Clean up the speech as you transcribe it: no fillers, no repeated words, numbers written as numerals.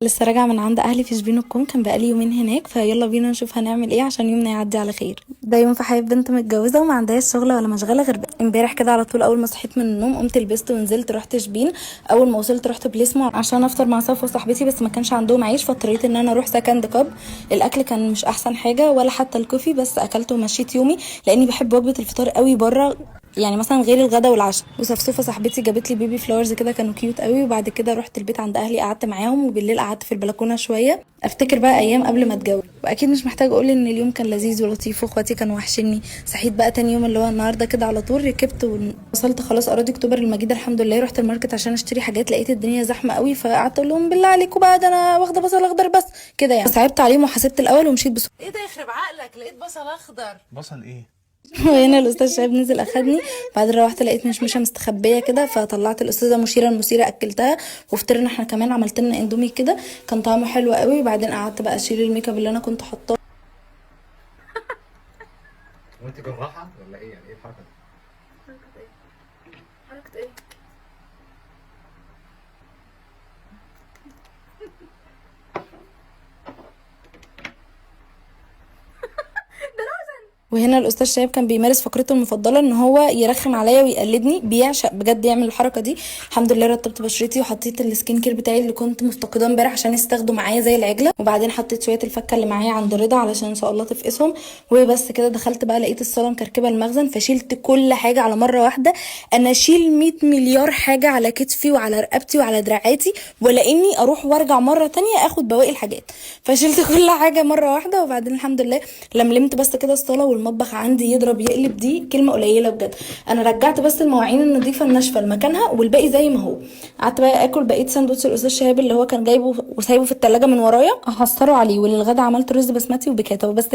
لسه راجعه من عند اهلي في شبين الكوم، كان بقالي يومين هناك، فيلا بينا نشوف هنعمل ايه عشان يومنا يعدي على خير. ده يوم في حياه بنت متجوزه وما عندهاش شغل ولا مشغله غير امبارح كده على طول. اول ما صحيت من النوم قمت لبست ونزلت رحت شبين. اول ما وصلت رحت بليسمو عشان افطر مع صفوه وصاحبتي، بس ما كانش عندهم عيش فاضطريت ان انا اروح سكند كاب. الاكل كان مش احسن حاجه ولا حتى الكوفي، بس اكلته ومشيت يومي لاني بحب وجبه الفطار قوي بره، يعني مثلا غير الغدا والعشاء. وصفصوفه صاحبتي جابت لي بيبي فلاورز كده كانوا كيوت قوي، وبعد كده رحت البيت عند اهلي قعدت معاهم، وبالليل قعدت في البلكونه شويه افتكر بقى ايام قبل ما اتجوز. واكيد مش محتاجه اقول ان اليوم كان لذيذ ولطيف واخواتي كانوا وحشني. صحيت بقى تاني يوم اللي هو النهارده كده على طول ركبت ووصلت خلاص اراضي اكتوبر المجيده الحمد لله. رحت الماركت عشان اشتري حاجات، لقيت الدنيا زحمه قوي فقعدت اقول لهم بالله عليكم بقى ده انا واخده بصل اخضر بس كده يعني. صعبت عليهم وحسبت الاول ومشيت بسرعه. ايه ده يخرب عقلك؟ لقيت بصل اخضر؟ بصل ايه؟ وهنا الاستاذ شهاب نزل اخدني. بعد روحت لقيت مشمشه مستخبيه كده، فطلعت الاستاذه مشيره المثيره اكلتها، وفطرنا احنا كمان. عملت لنا اندومي كده كان طعمه حلو قوي. وبعدين قعدت بقى اشيل الميك اب اللي انا كنت حاطاه. وانت جراحه ولا ايه؟ يعني ايه الحركه دي؟ حركة ايه؟ حركة ايه؟ وهنا الاستاذ شهاب كان بيمارس فقرته المفضله ان هو يرخم عليا ويقلدني، بيعشق بجد يعمل الحركه دي. الحمد لله رطبت بشرتي وحطيت السكين كير بتاعي اللي كنت مفتقداه امبارح عشان يستخدوا معايا زي العجله. وبعدين حطيت شويه الفكه اللي معايا عند رضا علشان ان شاء الله تفقسهم. وبس كده دخلت بقى لقيت الصاله مكركبه المخزن، فشيلت كل حاجه على مره واحده. انا اشيل 100 مليار حاجه على كتفي وعلى رقبتي وعلى دراعاتي، ولا اني اروح وارجع مره تانية اخد بواقي الحاجات. فشيلت كل حاجه مره واحده. وبعدين الحمد لله لملمت بس كده الصاله والمطبخ عندي يضرب يقلب دي كلمه قليله بجد. انا رجعت بس المواعين النظيفه الناشفه لمكانها والباقي زي ما هو. قعدت بقى اكل بقيت ساندوتش الاستاذ شهاب اللي هو كان جايبه وسايبه في التلاجة من ورايا احصره عليه. وللغدا عملت رز بسمتي وبكاتا وبس.